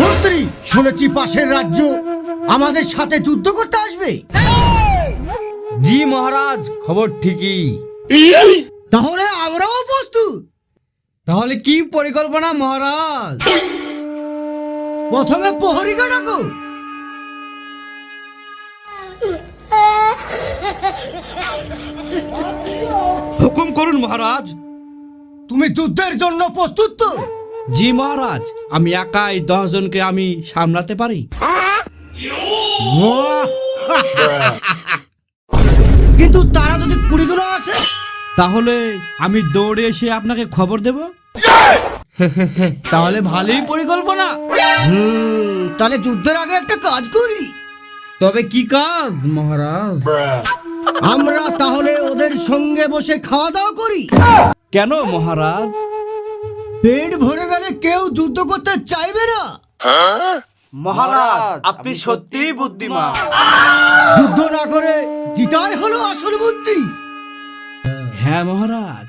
মন্ত্রী, শুনেছি পাশের রাজ্য আমাদের সাথে যুদ্ধ করতে আসবে। জি মহারাজ, খবর ঠিকই। তাহলে আমরাও প্রস্তুত। তাহলে কি পরিকল্পনা মহারাজ? প্রথমে প্রহরীকে ডাকো। হুকুম করুন মহারাজ। তুমি যুদ্ধের জন্য প্রস্তুত তো? জি মহারাজ, আমি একাই 10 জনকে আমি সামলাতে পারি। বাহ! কিন্তু তারা যদি 20 জন আসে? তাহলে আমি দৌড়ে এসে আপনাকে খবর দেব। তাহলে ভালোই পরিকল্পনা। তাহলে যুদ্ধের আগে একটা কাজ করি। তবে কি কাজ মহারাজ? আমরা তাহলে ওদের সঙ্গে বসে খাওয়া দাওয়া করি। কেন মহারাজ? পেট ভরে গেলে কেউ যুদ্ধ করতে চাইবে না। মহারাজ, আপনি সত্যিই বুদ্ধিমান। যুদ্ধ না করে জিতাই হলো আসল বুদ্ধি। হ্যাঁ মহারাজ।